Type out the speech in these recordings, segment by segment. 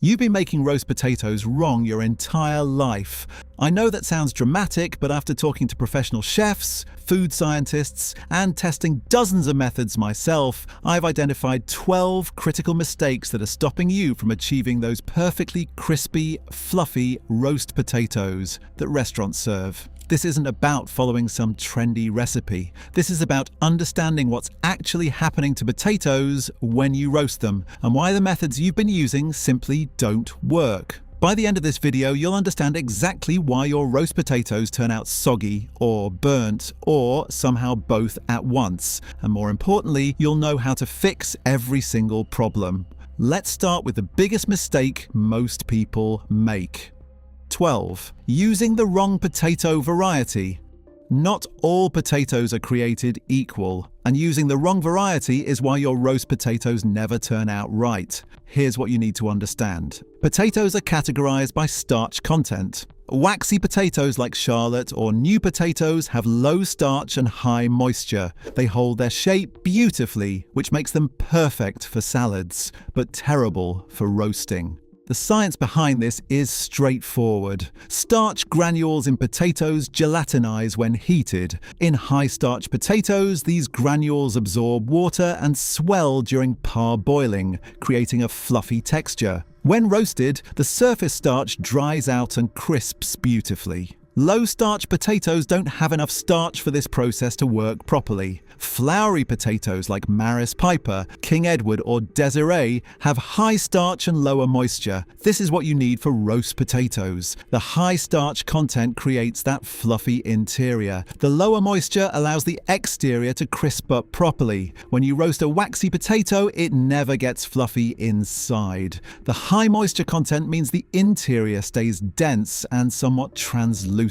You've been making roast potatoes wrong your entire life. I know that sounds dramatic, but after talking to professional chefs, food scientists, and testing dozens of methods myself, I've identified 12 critical mistakes that are stopping you from achieving those perfectly crispy, fluffy roast potatoes that restaurants serve. This isn't about following some trendy recipe. This is about understanding what's actually happening to potatoes when you roast them, and why the methods you've been using simply don't work. By the end of this video, you'll understand exactly why your roast potatoes turn out soggy or burnt, or somehow both at once. And more importantly, you'll know how to fix every single problem. Let's start with the biggest mistake most people make. 12. Using the wrong potato variety. Not all potatoes are created equal, and using the wrong variety is why your roast potatoes never turn out right. Here's what you need to understand. Potatoes are categorized by starch content. Waxy potatoes like Charlotte or new potatoes have low starch and high moisture. They hold their shape beautifully, which makes them perfect for salads, but terrible for roasting. The science behind this is straightforward. Starch granules in potatoes gelatinize when heated. In high-starch potatoes, these granules absorb water and swell during parboiling, creating a fluffy texture. When roasted, the surface starch dries out and crisps beautifully. Low-starch potatoes don't have enough starch for this process to work properly. Floury potatoes like Maris Piper, King Edward or Desiree have high starch and lower moisture. This is what you need for roast potatoes. The high starch content creates that fluffy interior. The lower moisture allows the exterior to crisp up properly. When you roast a waxy potato, it never gets fluffy inside. The high moisture content means the interior stays dense and somewhat translucent.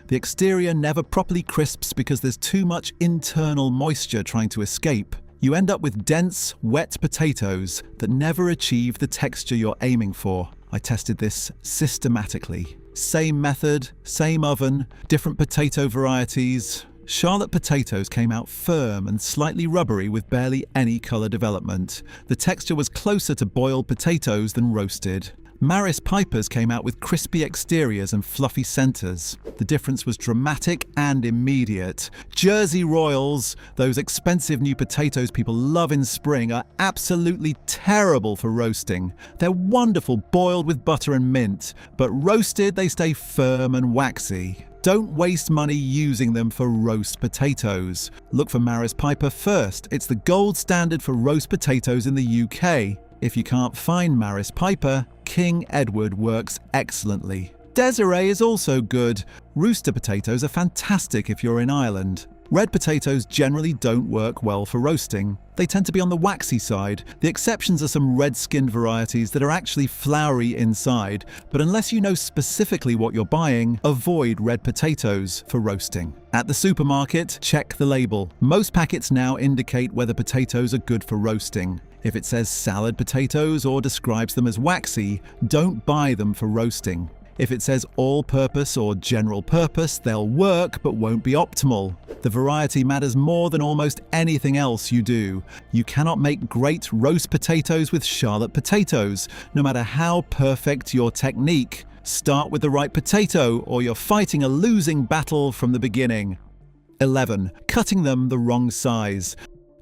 The exterior never properly crisps because there's too much internal moisture trying to escape. You end up with dense, wet potatoes that never achieve the texture you're aiming for. I tested this systematically. Same method, same oven, different potato varieties. Charlotte potatoes came out firm and slightly rubbery with barely any color development. The texture was closer to boiled potatoes than roasted. Maris Pipers came out with crispy exteriors and fluffy centers. The difference was dramatic and immediate. Jersey Royals, those expensive new potatoes people love in spring, are absolutely terrible for roasting. They're wonderful boiled with butter and mint, but roasted they stay firm and waxy. Don't waste money using them for roast potatoes. Look for Maris Piper first. It's the gold standard for roast potatoes in the UK. If you can't find Maris Piper, King Edward works excellently. Desiree is also good. Rooster potatoes are fantastic if you're in Ireland. Red potatoes generally don't work well for roasting. They tend to be on the waxy side. The exceptions are some red-skinned varieties that are actually floury inside, but unless you know specifically what you're buying, avoid red potatoes for roasting. At the supermarket, check the label. Most packets now indicate whether potatoes are good for roasting. If it says salad potatoes or describes them as waxy, don't buy them for roasting. If it says all-purpose or general purpose, they'll work but won't be optimal. The variety matters more than almost anything else you do. You cannot make great roast potatoes with Charlotte potatoes, no matter how perfect your technique. Start with the right potato or you're fighting a losing battle from the beginning. 11. Cutting them the wrong size.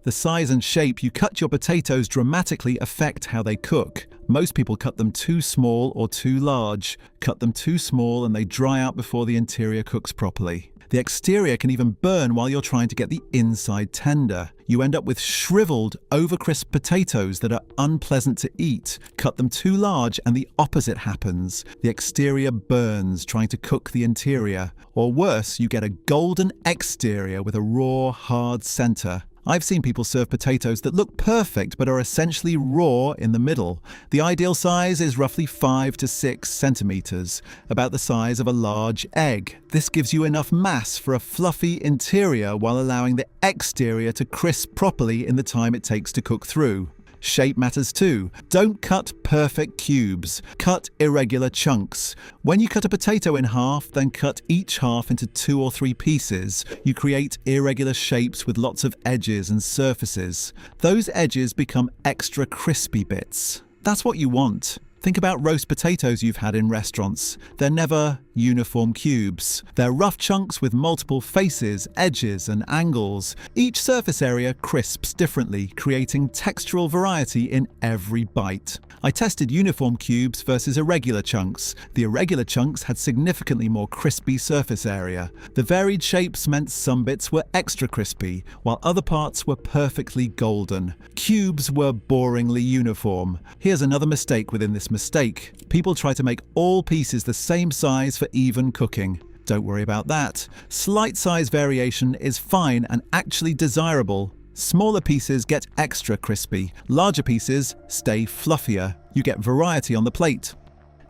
The size and shape you cut your potatoes dramatically affect how they cook. Most people cut them too small or too large. Cut them too small and they dry out before the interior cooks properly. The exterior can even burn while you're trying to get the inside tender. You end up with shriveled, over-crisp potatoes that are unpleasant to eat. Cut them too large and the opposite happens. The exterior burns trying to cook the interior. Or worse, you get a golden exterior with a raw, hard center. I've seen people serve potatoes that look perfect but are essentially raw in the middle. The ideal size is roughly 5 to 6 centimeters, about the size of a large egg. This gives you enough mass for a fluffy interior while allowing the exterior to crisp properly in the time it takes to cook through. Shape matters too. Don't cut perfect cubes. Cut irregular chunks. When you cut a potato in half, then cut each half into 2 or 3 pieces. You create irregular shapes with lots of edges and surfaces. Those edges become extra crispy bits. That's what you want. Think about roast potatoes you've had in restaurants. They're never uniform cubes. They're rough chunks with multiple faces, edges, and angles. Each surface area crisps differently, creating textural variety in every bite. I tested uniform cubes versus irregular chunks. The irregular chunks had significantly more crispy surface area. The varied shapes meant some bits were extra crispy, while other parts were perfectly golden. Cubes were boringly uniform. Here's another mistake within this mistake. People try to make all pieces the same size for even cooking. Don't worry about that. Slight size variation is fine and actually desirable. Smaller pieces get extra crispy. Larger pieces stay fluffier. You get variety on the plate.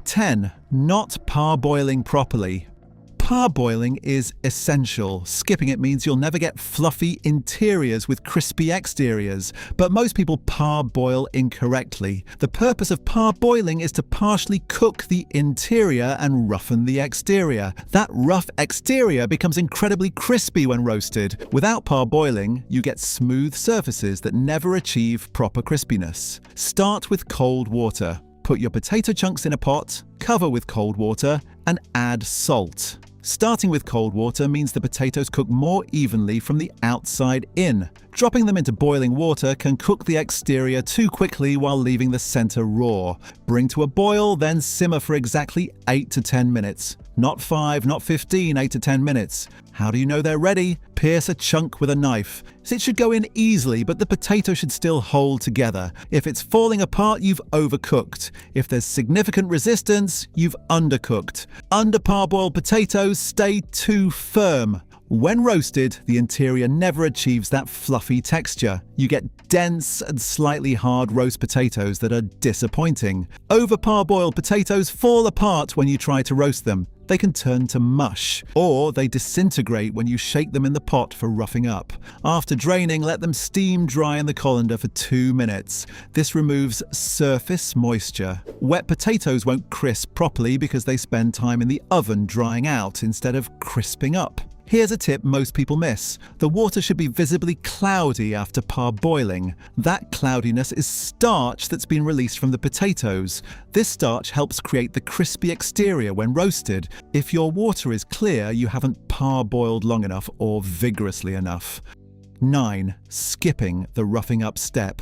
10. Not parboiling properly. Parboiling is essential. Skipping it means you'll never get fluffy interiors with crispy exteriors, but most people parboil incorrectly. The purpose of parboiling is to partially cook the interior and roughen the exterior. That rough exterior becomes incredibly crispy when roasted. Without parboiling, you get smooth surfaces that never achieve proper crispiness. Start with cold water. Put your potato chunks in a pot, cover with cold water, and add salt. Starting with cold water means the potatoes cook more evenly from the outside in. Dropping them into boiling water can cook the exterior too quickly while leaving the center raw. Bring to a boil, then simmer for exactly 8 to 10 minutes. Not 5, not 15, 8 to 10 minutes. How do you know they're ready? Pierce a chunk with a knife. It should go in easily, but the potato should still hold together. If it's falling apart, you've overcooked. If there's significant resistance, you've undercooked. Under parboiled potatoes stay too firm. When roasted, the interior never achieves that fluffy texture. You get dense and slightly hard roast potatoes that are disappointing. Over parboiled potatoes fall apart when you try to roast them. They can turn to mush, or they disintegrate when you shake them in the pot for roughing up. After draining, let them steam dry in the colander for 2 minutes. This removes surface moisture. Wet potatoes won't crisp properly because they spend time in the oven drying out instead of crisping up. Here's a tip most people miss. The water should be visibly cloudy after parboiling. That cloudiness is starch that's been released from the potatoes. This starch helps create the crispy exterior when roasted. If your water is clear, you haven't parboiled long enough or vigorously enough. 9. Skipping the roughing up step.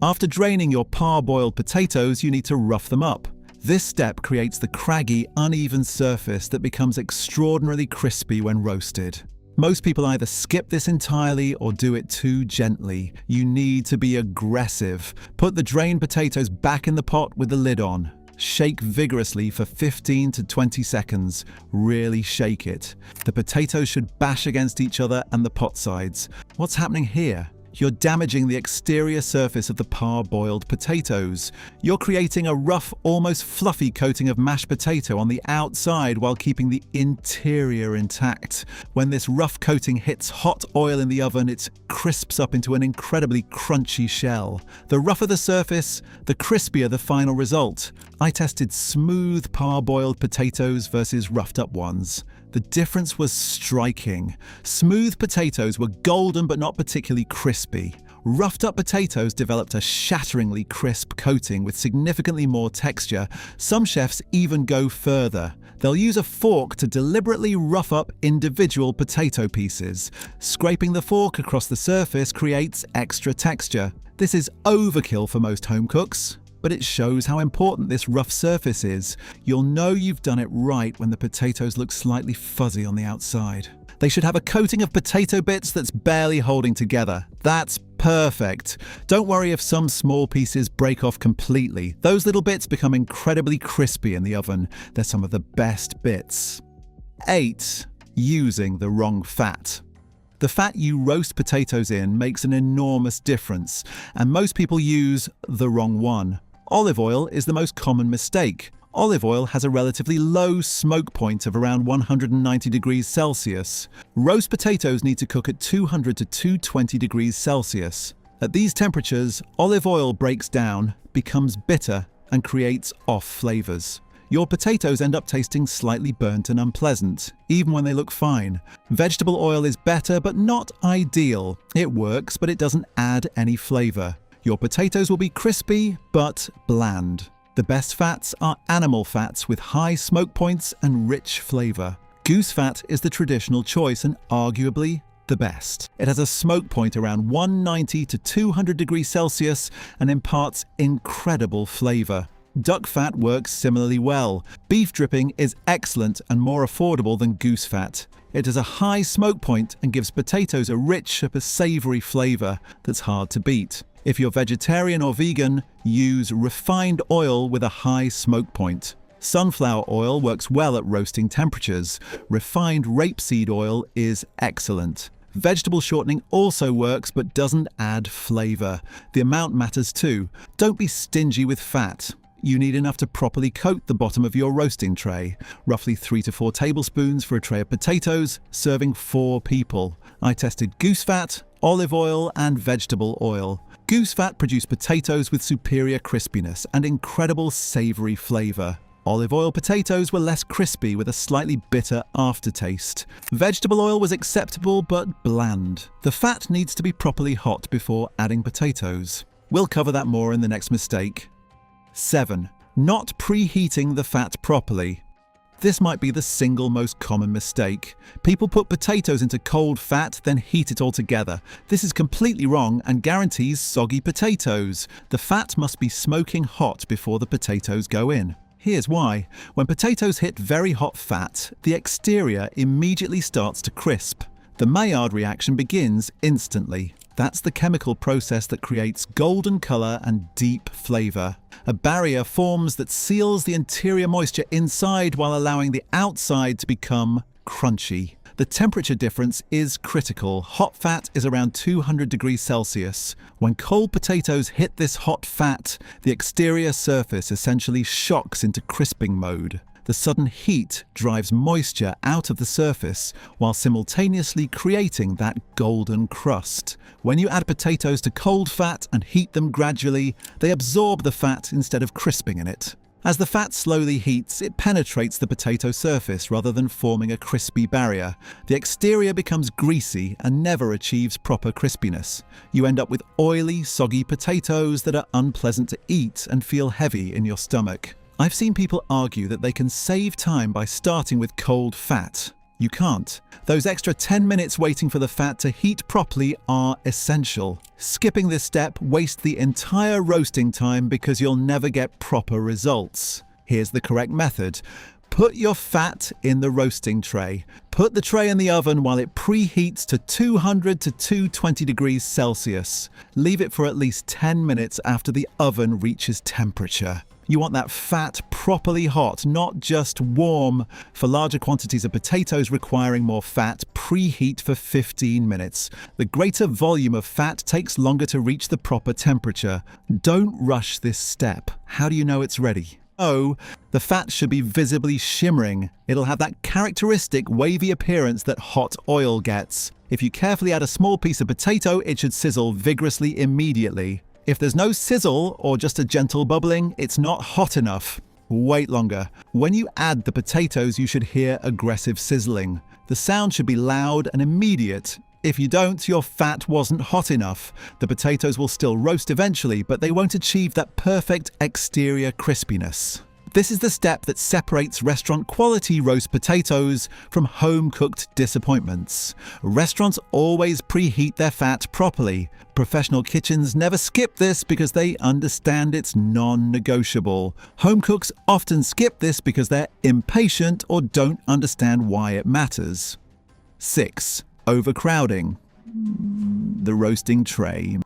After draining your parboiled potatoes, you need to rough them up. This step creates the craggy, uneven surface that becomes extraordinarily crispy when roasted. Most people either skip this entirely or do it too gently. You need to be aggressive. Put the drained potatoes back in the pot with the lid on. Shake vigorously for 15 to 20 seconds. Really shake it. The potatoes should bash against each other and the pot sides. What's happening here? You're damaging the exterior surface of the parboiled potatoes. You're creating a rough, almost fluffy coating of mashed potato on the outside while keeping the interior intact. When this rough coating hits hot oil in the oven, it crisps up into an incredibly crunchy shell. The rougher the surface, the crispier the final result. I tested smooth parboiled potatoes versus roughed up ones. The difference was striking. Smooth potatoes were golden but not particularly crispy. Roughed up potatoes developed a shatteringly crisp coating with significantly more texture. Some chefs even go further. They'll use a fork to deliberately rough up individual potato pieces. Scraping the fork across the surface creates extra texture. This is overkill for most home cooks, but it shows how important this rough surface is. You'll know you've done it right when the potatoes look slightly fuzzy on the outside. They should have a coating of potato bits that's barely holding together. That's perfect. Don't worry if some small pieces break off completely. Those little bits become incredibly crispy in the oven. They're some of the best bits. 8. Using the wrong fat. The fat you roast potatoes in makes an enormous difference, and most people use the wrong one. Olive oil is the most common mistake. Olive oil has a relatively low smoke point of around 190 degrees Celsius. Roast potatoes need to cook at 200 to 220 degrees Celsius. At these temperatures, olive oil breaks down, becomes bitter, and creates off flavors. Your potatoes end up tasting slightly burnt and unpleasant, even when they look fine. Vegetable oil is better, but not ideal. It works, but it doesn't add any flavor. Your potatoes will be crispy, but bland. The best fats are animal fats with high smoke points and rich flavor. Goose fat is the traditional choice and arguably the best. It has a smoke point around 190 to 200 degrees Celsius and imparts incredible flavor. Duck fat works similarly well. Beef dripping is excellent and more affordable than goose fat. It has a high smoke point and gives potatoes a rich but savory flavor that's hard to beat. If you're vegetarian or vegan, use refined oil with a high smoke point. Sunflower oil works well at roasting temperatures. Refined rapeseed oil is excellent. Vegetable shortening also works but doesn't add flavor. The amount matters too. Don't be stingy with fat. You need enough to properly coat the bottom of your roasting tray. Roughly 3 to 4 tablespoons for a tray of potatoes, serving 4 people. I tested goose fat, olive oil, and vegetable oil. Goose fat produced potatoes with superior crispiness and incredible savory flavor. Olive oil potatoes were less crispy with a slightly bitter aftertaste. Vegetable oil was acceptable but bland. The fat needs to be properly hot before adding potatoes. We'll cover that more in the next mistake. 7. Not preheating the fat properly. This might be the single most common mistake. People put potatoes into cold fat, then heat it all together. This is completely wrong and guarantees soggy potatoes. The fat must be smoking hot before the potatoes go in. Here's why. When potatoes hit very hot fat, the exterior immediately starts to crisp. The Maillard reaction begins instantly. That's the chemical process that creates golden color and deep flavor. A barrier forms that seals the interior moisture inside while allowing the outside to become crunchy. The temperature difference is critical. Hot fat is around 200 degrees Celsius. When cold potatoes hit this hot fat, the exterior surface essentially shocks into crisping mode. The sudden heat drives moisture out of the surface while simultaneously creating that golden crust. When you add potatoes to cold fat and heat them gradually, they absorb the fat instead of crisping in it. As the fat slowly heats, it penetrates the potato surface rather than forming a crispy barrier. The exterior becomes greasy and never achieves proper crispiness. You end up with oily, soggy potatoes that are unpleasant to eat and feel heavy in your stomach. I've seen people argue that they can save time by starting with cold fat. You can't. Those extra 10 minutes waiting for the fat to heat properly are essential. Skipping this step wastes the entire roasting time because you'll never get proper results. Here's the correct method. Put your fat in the roasting tray. Put the tray in the oven while it preheats to 200 to 220 degrees Celsius. Leave it for at least 10 minutes after the oven reaches temperature. You want that fat properly hot, not just warm. For larger quantities of potatoes requiring more fat, preheat for 15 minutes. The greater volume of fat takes longer to reach the proper temperature. Don't rush this step. How do you know it's ready? Oh, the fat should be visibly shimmering. It'll have that characteristic wavy appearance that hot oil gets. If you carefully add a small piece of potato, it should sizzle vigorously immediately. If there's no sizzle or just a gentle bubbling, it's not hot enough. Wait longer. When you add the potatoes, you should hear aggressive sizzling. The sound should be loud and immediate. If you don't, your fat wasn't hot enough. The potatoes will still roast eventually, but they won't achieve that perfect exterior crispiness. This is the step that separates restaurant-quality roast potatoes from home-cooked disappointments. Restaurants always preheat their fat properly. Professional kitchens never skip this because they understand it's non-negotiable. Home cooks often skip this because they're impatient or don't understand why it matters. 6. Overcrowding the roasting tray.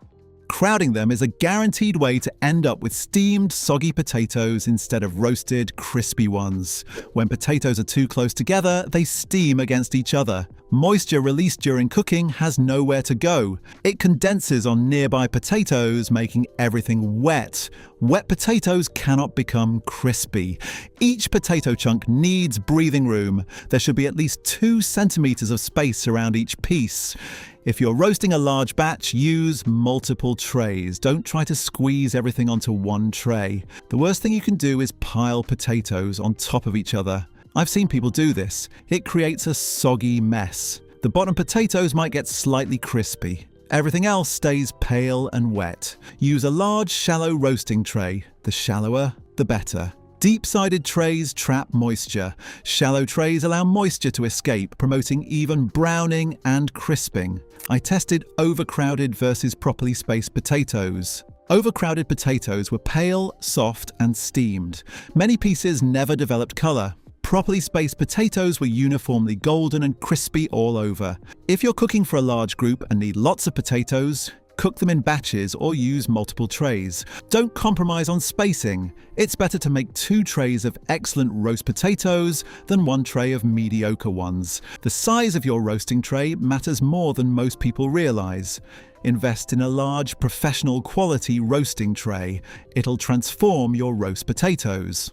Crowding them is a guaranteed way to end up with steamed, soggy potatoes instead of roasted, crispy ones. When potatoes are too close together, they steam against each other. Moisture released during cooking has nowhere to go. It condenses on nearby potatoes, making everything wet. Wet potatoes cannot become crispy. Each potato chunk needs breathing room. There should be at least 2 centimeters of space around each piece. If you're roasting a large batch, use multiple trays. Don't try to squeeze everything onto one tray. The worst thing you can do is pile potatoes on top of each other. I've seen people do this. It creates a soggy mess. The bottom potatoes might get slightly crispy. Everything else stays pale and wet. Use a large, shallow roasting tray. The shallower, the better. Deep-sided trays trap moisture. Shallow trays allow moisture to escape, promoting even browning and crisping. I tested overcrowded versus properly spaced potatoes. Overcrowded potatoes were pale, soft, and steamed. Many pieces never developed color. Properly spaced potatoes were uniformly golden and crispy all over. If you're cooking for a large group and need lots of potatoes, cook them in batches or use multiple trays. Don't compromise on spacing. It's better to make 2 trays of excellent roast potatoes than 1 tray of mediocre ones. The size of your roasting tray matters more than most people realize. Invest in a large, professional quality roasting tray. It'll transform your roast potatoes.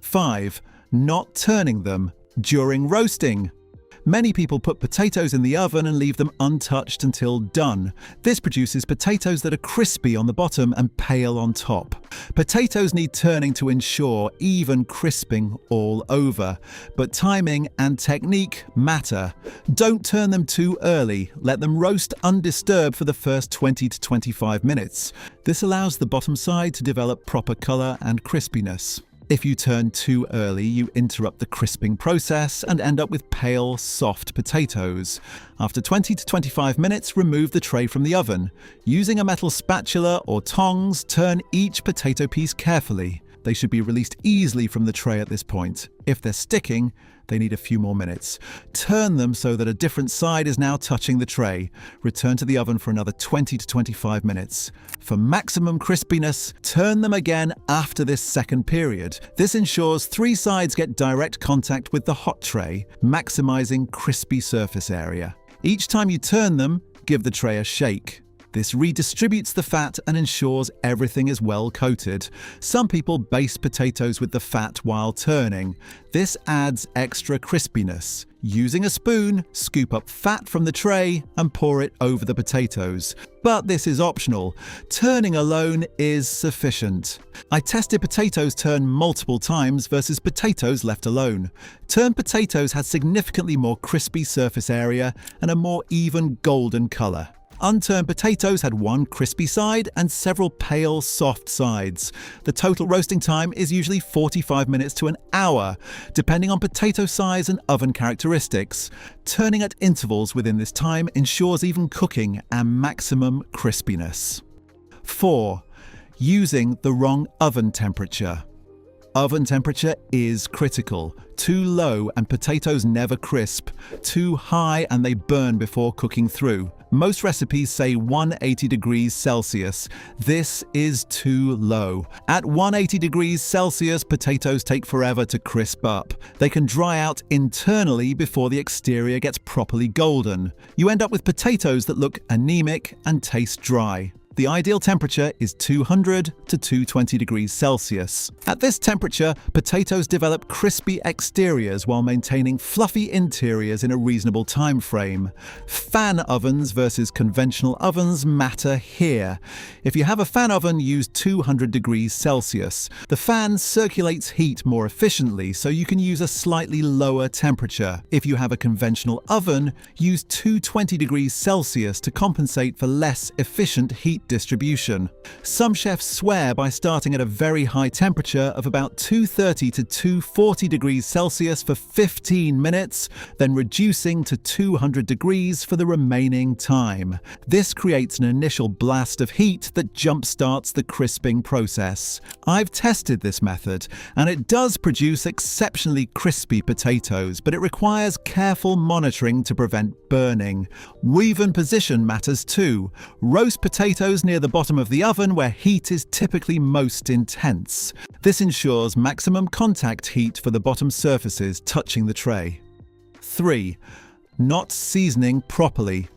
5. Not turning them during roasting. Many people put potatoes in the oven and leave them untouched until done. This produces potatoes that are crispy on the bottom and pale on top. Potatoes need turning to ensure even crisping all over, but timing and technique matter. Don't turn them too early. Let them roast undisturbed for the first 20 to 25 minutes. This allows the bottom side to develop proper color and crispiness. If you turn too early, you interrupt the crisping process and end up with pale, soft potatoes. After 20 to 25 minutes, remove the tray from the oven. Using a metal spatula or tongs, turn each potato piece carefully. They should be released easily from the tray at this point. If they're sticking, they need a few more minutes. Turn them so that a different side is now touching the tray. Return to the oven for another 20 to 25 minutes. For maximum crispiness, turn them again after this second period. This ensures 3 sides get direct contact with the hot tray, maximizing crispy surface area. Each time you turn them, give the tray a shake. This redistributes the fat and ensures everything is well coated. Some people baste potatoes with the fat while turning. This adds extra crispiness. Using a spoon, scoop up fat from the tray and pour it over the potatoes. But this is optional. Turning alone is sufficient. I tested potatoes turned multiple times versus potatoes left alone. Turned potatoes had significantly more crispy surface area and a more even golden color. Unturned potatoes had 1 crispy side and several pale, soft sides. The total roasting time is usually 45 minutes to an hour, depending on potato size and oven characteristics. Turning at intervals within this time ensures even cooking and maximum crispiness. 4. Using the wrong oven temperature. Oven temperature is critical. Too low and potatoes never crisp. Too high and they burn before cooking through. Most recipes say 180 degrees Celsius. This is too low. At 180 degrees Celsius, potatoes take forever to crisp up. They can dry out internally before the exterior gets properly golden. You end up with potatoes that look anemic and taste dry. The ideal temperature is 200 to 220 degrees Celsius. At this temperature, potatoes develop crispy exteriors while maintaining fluffy interiors in a reasonable time frame. Fan ovens versus conventional ovens matter here. If you have a fan oven, use 200 degrees Celsius. The fan circulates heat more efficiently, so you can use a slightly lower temperature. If you have a conventional oven, use 220 degrees Celsius to compensate for less efficient heat distribution. Some chefs swear by starting at a very high temperature of about 230 to 240 degrees Celsius for 15 minutes, then reducing to 200 degrees for the remaining time. This creates an initial blast of heat that jump-starts the crisping process. I've tested this method, and it does produce exceptionally crispy potatoes, but it requires careful monitoring to prevent burning. Weave and position matters too. Roast potatoes near the bottom of the oven where heat is typically most intense. This ensures maximum contact heat for the bottom surfaces touching the tray. 3. Not seasoning properly.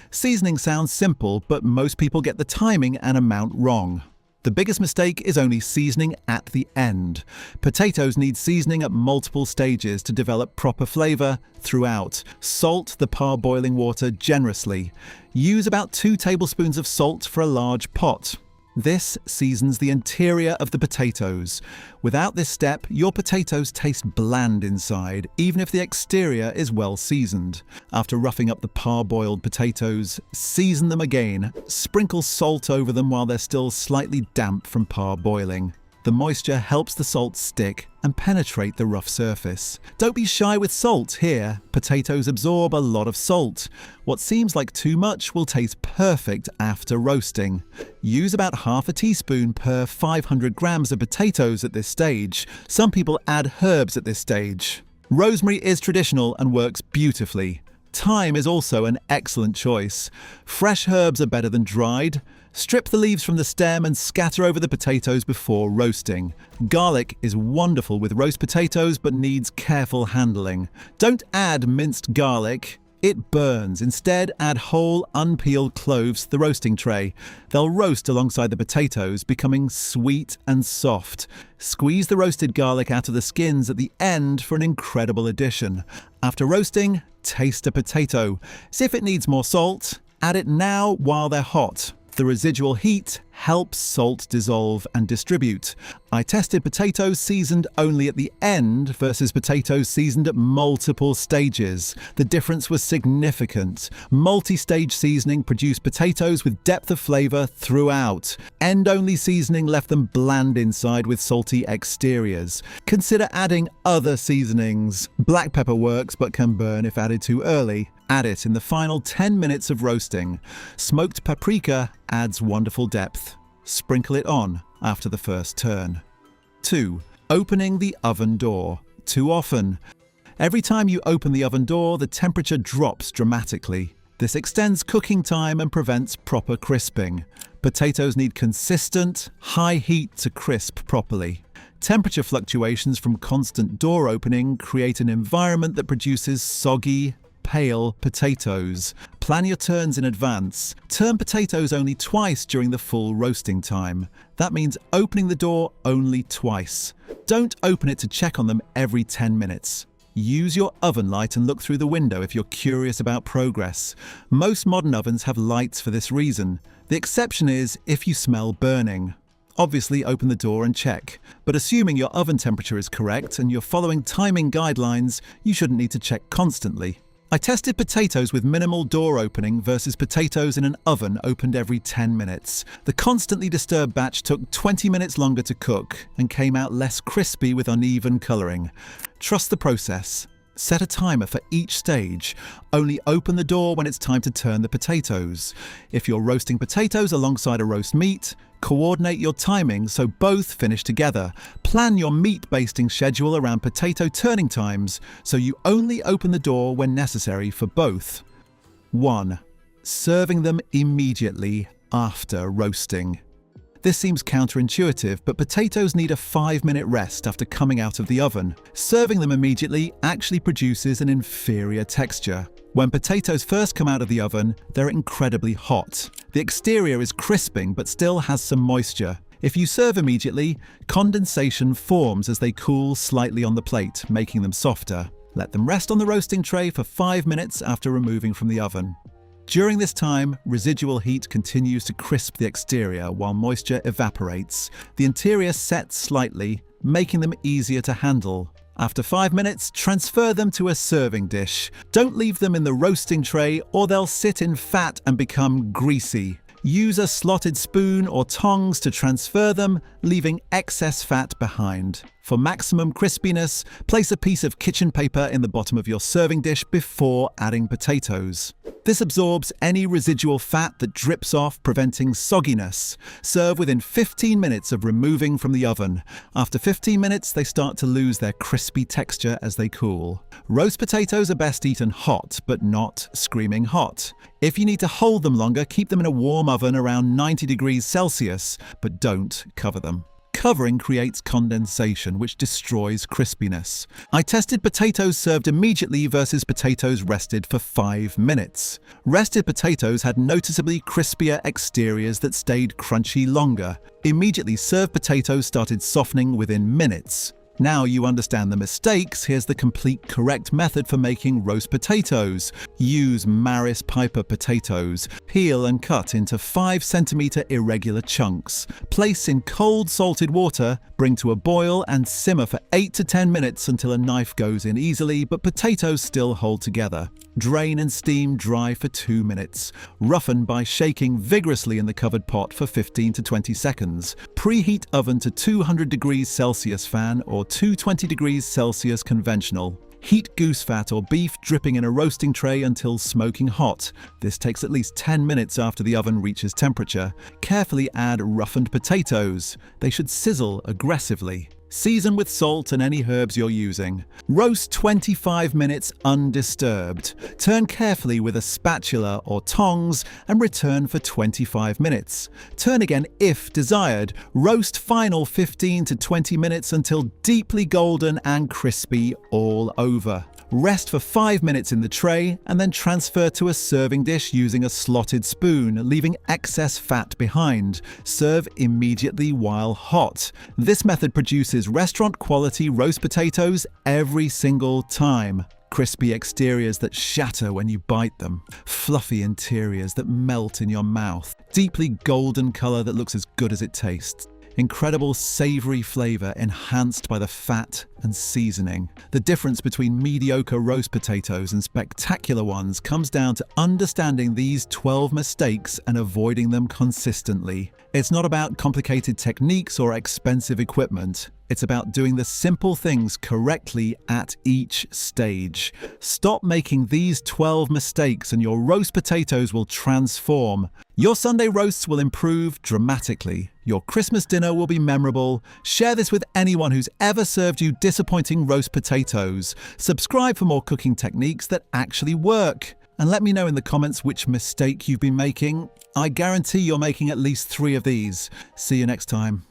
Seasoning sounds simple, but most people get the timing and amount wrong. The biggest mistake is only seasoning at the end. Potatoes need seasoning at multiple stages to develop proper flavor throughout. Salt the parboiling water generously. Use about 2 tablespoons of salt for a large pot. This seasons the interior of the potatoes. Without this step, your potatoes taste bland inside, even if the exterior is well seasoned. After roughing up the parboiled potatoes, season them again. Sprinkle salt over them while they're still slightly damp from parboiling. The moisture helps the salt stick and penetrate the rough surface. Don't be shy with salt here. Potatoes absorb a lot of salt. What seems like too much will taste perfect after roasting. Use about half a teaspoon per 500 grams of potatoes at this stage. Some people add herbs at this stage. Rosemary is traditional and works beautifully. Thyme is also an excellent choice. Fresh herbs are better than dried. Strip the leaves from the stem and scatter over the potatoes before roasting. Garlic is wonderful with roast potatoes but needs careful handling. Don't add minced garlic. It burns. Instead, add whole, unpeeled cloves to the roasting tray. They'll roast alongside the potatoes, becoming sweet and soft. Squeeze the roasted garlic out of the skins at the end for an incredible addition. After roasting, taste a potato. See if it needs more salt. Add it now while they're hot. The residual heat helps salt dissolve and distribute. I tested potatoes seasoned only at the end versus potatoes seasoned at multiple stages. The difference was significant. Multi-stage seasoning produced potatoes with depth of flavor throughout. End-only seasoning left them bland inside with salty exteriors. Consider adding other seasonings. Black pepper works but can burn if added too early. Add it in the final 10 minutes of roasting. Smoked paprika adds wonderful depth. Sprinkle it on after the first turn. 2. Opening the oven door. Too often. Every time you open the oven door, the temperature drops dramatically. This extends cooking time and prevents proper crisping. Potatoes need consistent, high heat to crisp properly. Temperature fluctuations from constant door opening create an environment that produces soggy, pale potatoes. Plan your turns in advance. Turn potatoes only twice during the full roasting time. That means opening the door only twice. Don't open it to check on them every 10 minutes. Use your oven light and look through the window if you're curious about progress. Most modern ovens have lights for this reason. The exception is if you smell burning. Obviously, open the door and check. But assuming your oven temperature is correct and you're following timing guidelines, you shouldn't need to check constantly. I tested potatoes with minimal door opening versus potatoes in an oven opened every 10 minutes. The constantly disturbed batch took 20 minutes longer to cook and came out less crispy with uneven colouring. Trust the process. Set a timer for each stage. Only open the door when it's time to turn the potatoes. If you're roasting potatoes alongside a roast meat, coordinate your timing so both finish together. Plan your meat basting schedule around potato turning times so you only open the door when necessary for both. 1. Serving them immediately after roasting. This seems counterintuitive, but potatoes need a 5-minute rest after coming out of the oven. Serving them immediately actually produces an inferior texture. When potatoes first come out of the oven, they're incredibly hot. The exterior is crisping but still has some moisture. If you serve immediately, condensation forms as they cool slightly on the plate, making them softer. Let them rest on the roasting tray for 5 minutes after removing from the oven. During this time, residual heat continues to crisp the exterior while moisture evaporates. The interior sets slightly, making them easier to handle. After 5 minutes, transfer them to a serving dish. Don't leave them in the roasting tray or they'll sit in fat and become greasy. Use a slotted spoon or tongs to transfer them, leaving excess fat behind. For maximum crispiness, place a piece of kitchen paper in the bottom of your serving dish before adding potatoes. This absorbs any residual fat that drips off, preventing sogginess. Serve within 15 minutes of removing from the oven. After 15 minutes, they start to lose their crispy texture as they cool. Roast potatoes are best eaten hot, but not screaming hot. If you need to hold them longer, keep them in a warm oven around 90 degrees Celsius, but don't cover them. Covering creates condensation, which destroys crispiness. I tested potatoes served immediately versus potatoes rested for 5 minutes. Rested potatoes had noticeably crispier exteriors that stayed crunchy longer. Immediately served potatoes started softening within minutes. Now you understand the mistakes, here's the complete correct method for making roast potatoes. Use Maris Piper potatoes. Peel and cut into 5 cm irregular chunks. Place in cold salted water, bring to a boil and simmer for 8 to 10 minutes until a knife goes in easily but potatoes still hold together. Drain and steam dry for 2 minutes. Roughen by shaking vigorously in the covered pot for 15 to 20 seconds. Preheat oven to 200 degrees Celsius fan or 220 degrees Celsius conventional. Heat goose fat or beef dripping in a roasting tray until smoking hot. This takes at least 10 minutes after the oven reaches temperature. Carefully add roughened potatoes. They should sizzle aggressively. Season with salt and any herbs you're using. Roast 25 minutes undisturbed. Turn carefully with a spatula or tongs and return for 25 minutes. Turn again if desired. Roast final 15 to 20 minutes until deeply golden and crispy all over. Rest for 5 minutes in the tray and then transfer to a serving dish using a slotted spoon, leaving excess fat behind. Serve immediately while hot. This method produces restaurant-quality roast potatoes every single time. Crispy exteriors that shatter when you bite them. Fluffy interiors that melt in your mouth. Deeply golden color that looks as good as it tastes. Incredible savory flavor enhanced by the fat and seasoning. The difference between mediocre roast potatoes and spectacular ones comes down to understanding these 12 mistakes and avoiding them consistently. It's not about complicated techniques or expensive equipment. It's about doing the simple things correctly at each stage. Stop making these 12 mistakes and your roast potatoes will transform. Your Sunday roasts will improve dramatically. Your Christmas dinner will be memorable. Share this with anyone who's ever served you disappointing roast potatoes. Subscribe for more cooking techniques that actually work. And let me know in the comments which mistake you've been making. I guarantee you're making at least 3 of these. See you next time.